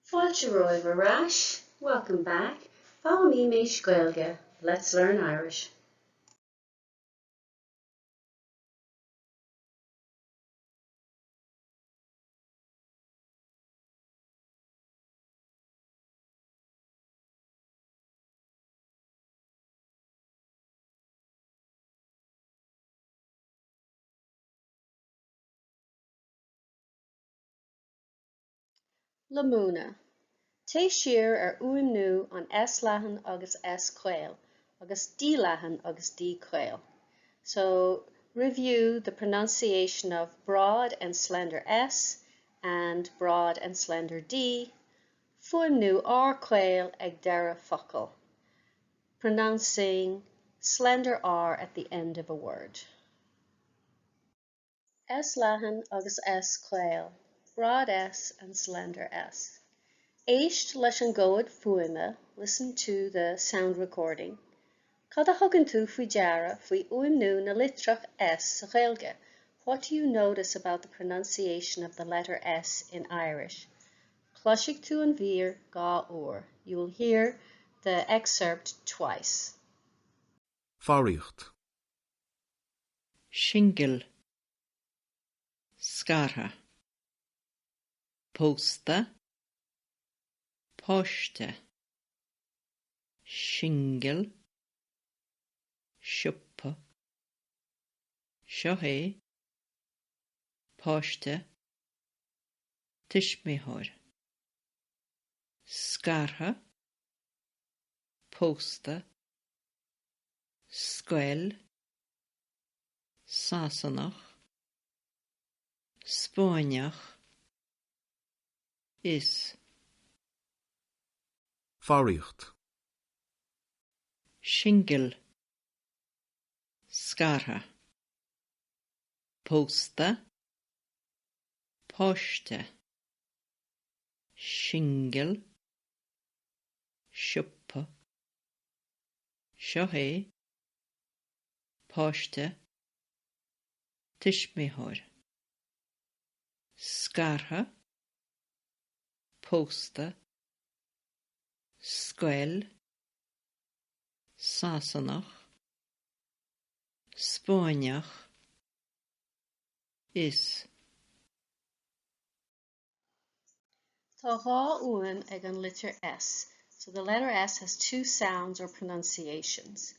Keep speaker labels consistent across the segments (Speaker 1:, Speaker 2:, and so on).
Speaker 1: Fáilte roimh arás. Welcome back. Follow me, Miss Gaeilge. Let's learn Irish. Lamúna. Té siar uaimnú an S leathan agus S quail, agus D leathan agus D quail. So review the pronunciation of broad and slender S and broad and slender D. Fuaimnú R quail ag dara focal, pronouncing slender R at the end of a word. S leathan agus S quail, broad S and slender S. Éist leis an gcomhad fuaime, listen to the sound recording. Cad a thugann tú faoi deara faoi uaimnú na litrach S sa Gaeilge. What do you notice about the pronunciation of the letter S in Irish? Closigh tú an bhír gá uair. You will hear the excerpt twice.
Speaker 2: Fhoghraíocht.
Speaker 3: Shingle. Scartha. Posta. Posta. Shingle. Siúpa. Seohé. Posta. Tishmihor. Scartha. Posta. Scoil. Sasanach. Spáineach. Is.
Speaker 2: Fhoghraíocht.
Speaker 3: Shingle. Scartha. Posta. Posta. Shingle. Siúpa. Seohé. Posta. Tishmihor. Scartha. Posta. Scoil. Sasanach. Spáineach. Is.
Speaker 1: Tá dhá uaim ag an letter S. So the letter S has two sounds or pronunciations.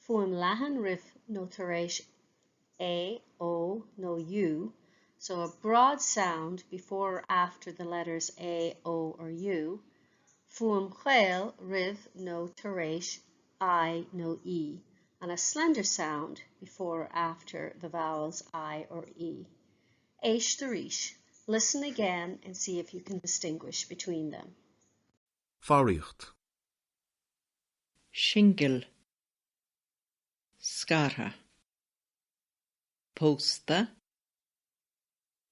Speaker 1: Fuaim leathan rith nó tar éis A, O, no U. So a broad sound before or after the letters A, O, or U. Fuaim quail rith nó tar éis I, no E. And a slender sound before or after the vowels I or E. Éist the ríis. Listen again and see if you can distinguish between them.
Speaker 2: Fhoghraíocht.
Speaker 3: Shingle. Scartha. Posta.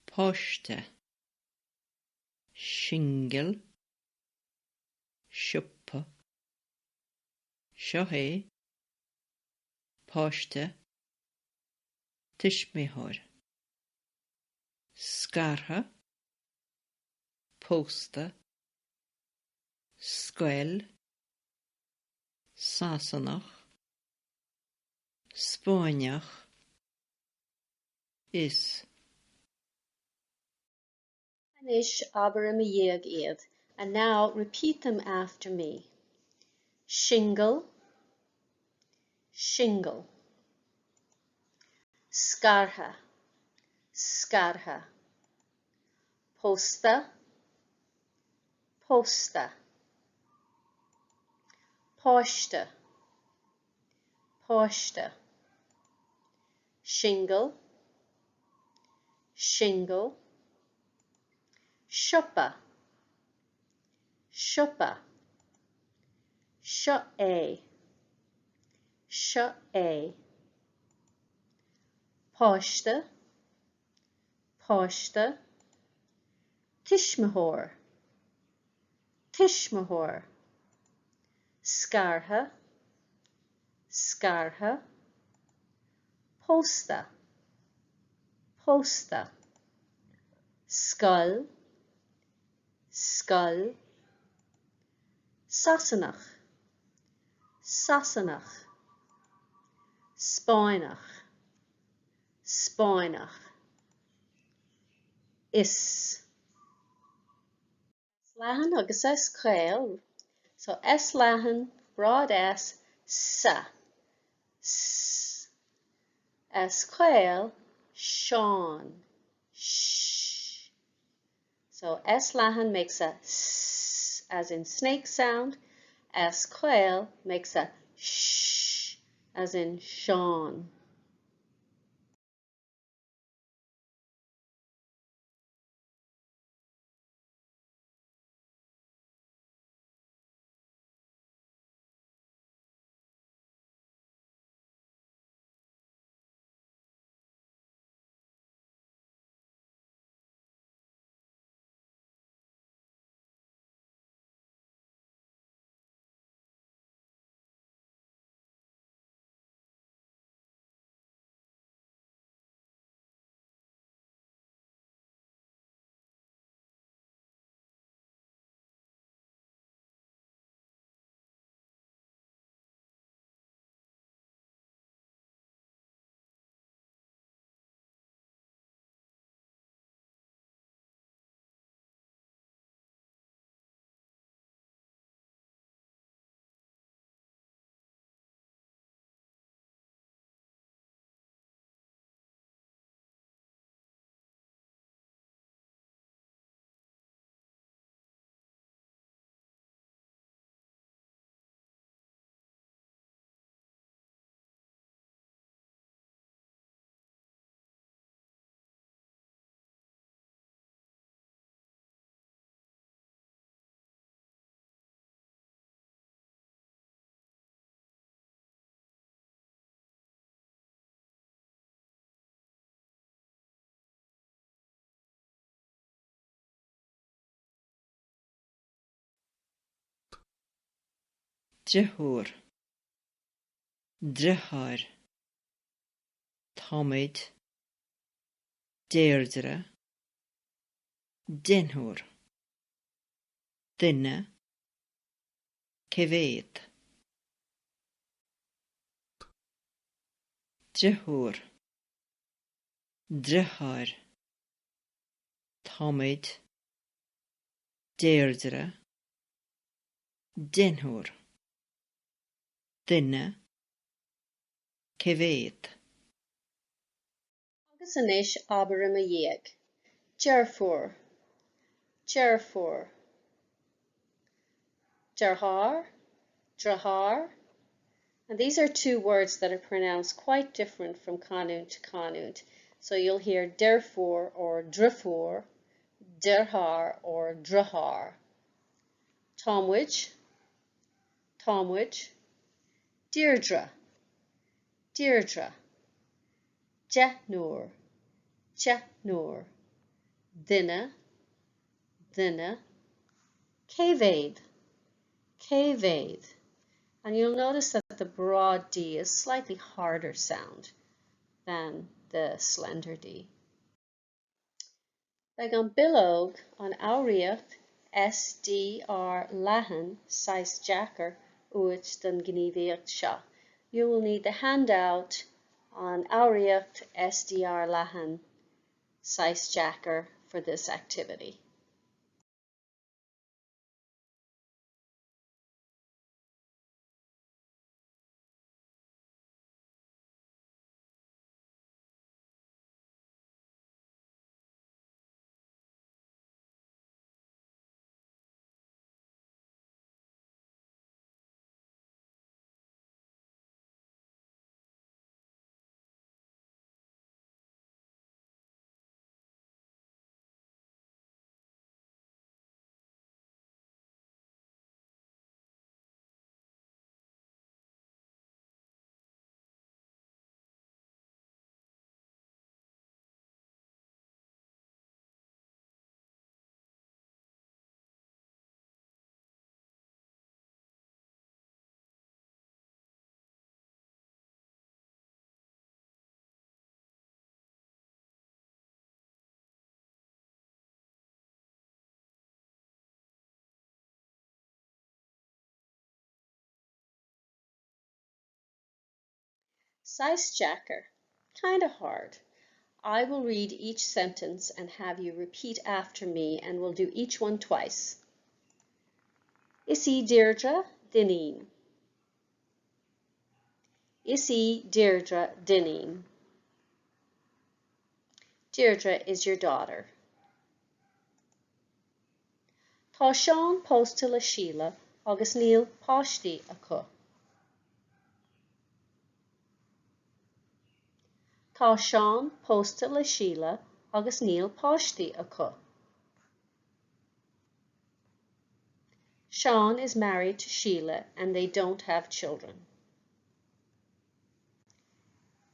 Speaker 3: Posta. Shingle. Siúpa. Seohé. Posta. Tishmihor. Scartha. Posta. Scoil. Sasanach. Spáineach. Is.
Speaker 1: Anish aber im dhéag iad. And now repeat them after me. Shingle. Shingle. Scartha. Scartha. Posta. Posta. Posta. Posta. Shingle. Shingle. Siúpa. Siúpa. Seohé. Seohé. Posta. Posta. Tishmihor. Tishmihor. Scartha. Scartha. Posta. Posta. Scoil. Scoil. Sasanach, Sasanach, Spáinach, Spáinach, Is. Leathan agus S Gaeilge. So S leathan, broad S, sa, S. S Gaeilge, Sean, sh. So S leathan makes a S as in snake sound. S Gaeilge makes a sh as in Sean.
Speaker 3: Drithúr, drithar, thabhairt, deirdre, dinúr, duine, cead. Drithúr, drithar, thabhairt, deirdre, dinúr, duine, cead.
Speaker 1: Agus inis aber a dhéag. Deirfór, deirfór. Deirthar, drithar. And these are two words that are pronounced quite different from canút to canút. So you'll hear deirfór or drithór, deirthar or drithar. Tomwich, tomwich. Deirdre, deirdre. Deithnúr, deithnúr. Duine, duine. Cead, cead. And you'll notice that the broad D is slightly harder sound than the slender D. Like an bilóg an Fhoghraíocht SDR leathan sais jacker úit den gníomhaíocht seo. You will need the handout on Fhoghraíocht SDR leathan sais jacker for this activity. Sais jacker, kind of hard. I will read each sentence and have you repeat after me, and we'll do each one twice. Is I Deirdre Dineen? Is I Deirdre Dineen? Deirdre is your daughter. Tá Seán pósta le Sheila agus níl páistí acu. Tá Seán pósta le Sheila agus níl páistí acu. Sean is married to Sheila and they don't have children.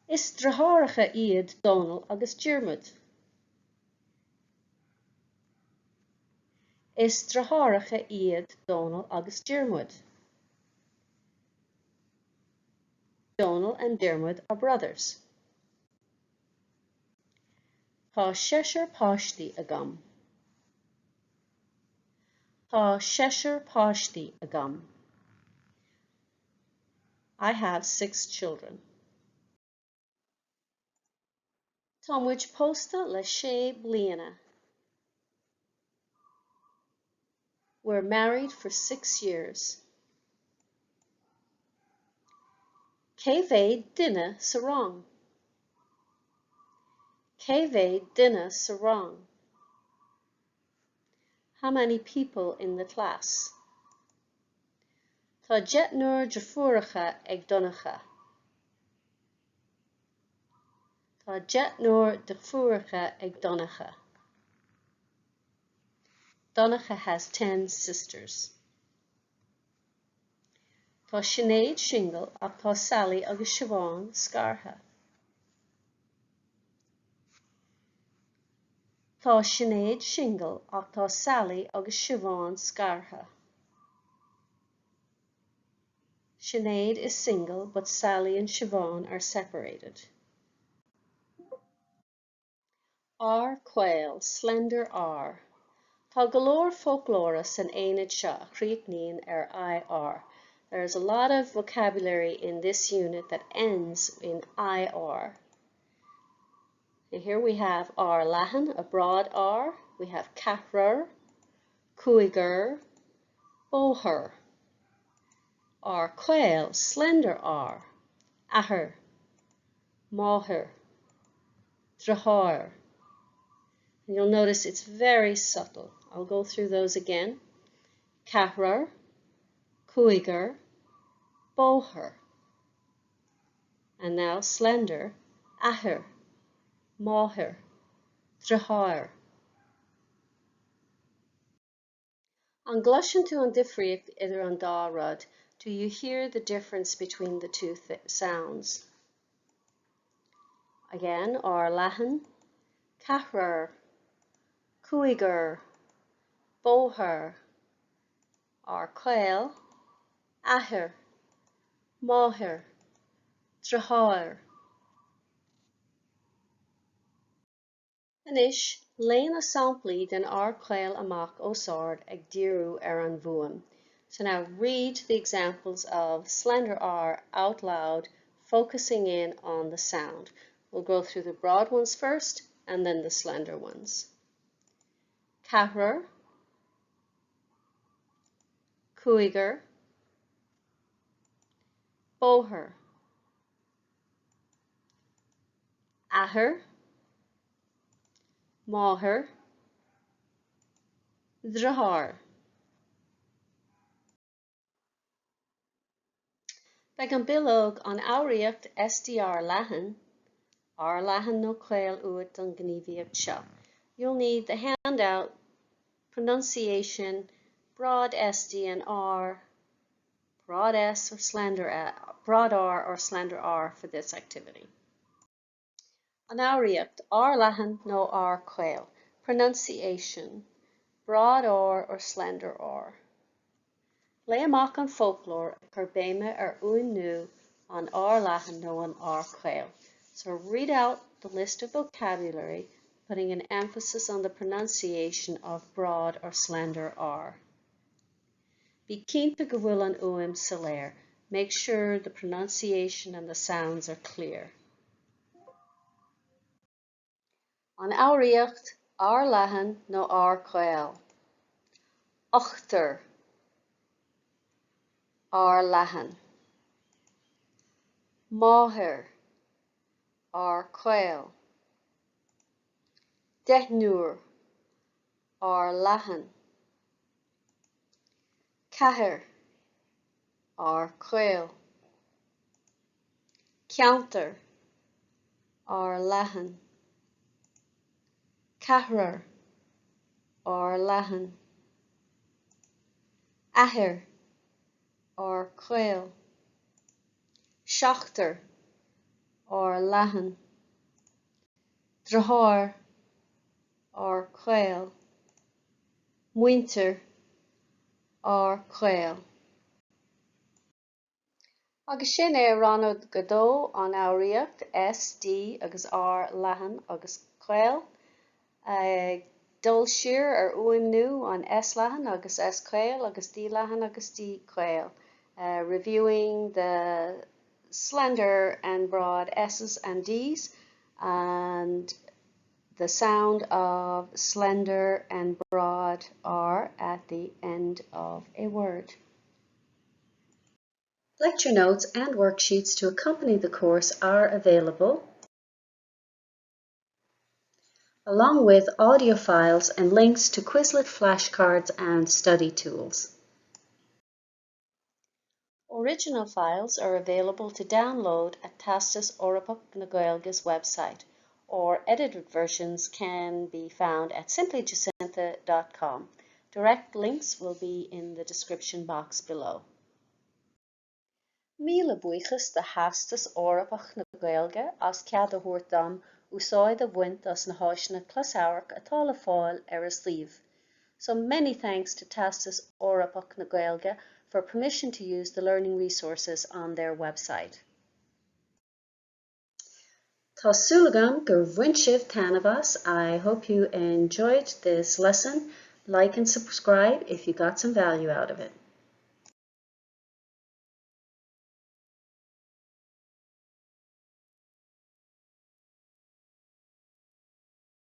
Speaker 1: Is draharacha iad Donal agus Diarmuid? Is draharacha iad Donal agus Diarmuid? Donal and Diarmuid are brothers. Tá seisear páistí agam. Tá seisear páistí agam. I have 6 children. Tá muid pósta le 6 bliana. We're married for 6 years. Cé bheidh duine sa rang? Cé bheidh duine sa rang? How many people in the class? Tá deitneoir de fuaracha ag donacha. Tá deitneoir de fuaracha ag donacha. Donacha has 10 sisters. Tá Sinead single ach tá Sally agus Siobhan scartha. Tá Sinead single ach tá Sally agus Siobhan scartha. Sinead is single, but Sally and Siobhan are separated. R quail, slender R. Tá galore folklóra san éanad seo, chríochnaíonn IR. There is a lot of vocabulary in this unit that ends in IR. And here we have R leathan, a broad R. We have cahrar, cúigear, bóthar. R quail, slender R. Ahar, máthar, drahar. And you'll notice it's very subtle. I'll go through those again. Cahrar, cúigear, bóthar. And now slender, ahar, máthar, drahar. An gluaiseann tú an difríocht idir an dá rud, do you hear the difference between the two sounds? Again, R leathan, cahrar, cúigear, bóthar. R quail, ahar, máthar, drahar. Anois, léinn a samplaí den R quail amach ósard ag díriú an bhuam. So now read the examples of slender R out loud, focusing in on the sound. We'll go through the broad ones first and then the slender ones. Cahrar, cúigear, bóthar. Ahar, máthar, drahar. Beag an bilóg an fhoghraíocht SDR leathan, R leathan nó quail uait don gníomhaíocht seo. You'll need the handout, pronunciation, broad SD and R, broad S or slender broad R or slender R for this activity. An fhoghraíocht, R leathan nó R quail. Pronunciation, broad R or slender R. Lé amach an folklór gur béime uainn on R leathan nó on R quail. So read out the list of vocabulary, putting an emphasis on the pronunciation of broad or slender R. Bí cinnte go bhfuil an uaim sa léir. Make sure the pronunciation and the sounds are clear. An Fhoghraíocht, ar leathan nó ar cloil. Ochtar, ar leathan. Máthair, ar cloil. Deithnúr, ar leathan. Cathair, ar cloil. Ceantar, ar leathan. Cathair, ar leathan. Athair, ar cloil. Seachtar, ar leathan. Drochar, ar cloil. Muintir, ar cloil. Agus sin Rannóg go dó an Fhoghraíocht SD agus ar leathan agus cloil. Dul siar uaimniú an S leathan agus S cloil agus D leathan agus D cloil. Reviewing the slender and broad S's and D's and the sound of slender and broad R at the end of a word. Lecture notes and worksheets to accompany the course are available, along with audio files and links to Quizlet flashcards and study tools. Original files are available to download at Teastas Eorpach na Gaeilge's website, or edited versions can be found at simplyjacinta.com. Direct links will be in the description box below. Míle buíochas de Theastas Eorpach na Gaeilge as cead a thabhairt dom úsáid a bhaint as na háiseanna closamhairc atá le fáil ar a suíomh. So many thanks to Teastas Eorpach na Gaeilge for permission to use the learning resources on their website. Tá súlagam gur bhaint sibh tanamhas. I hope you enjoyed this lesson. Like and subscribe if you got some value out of it.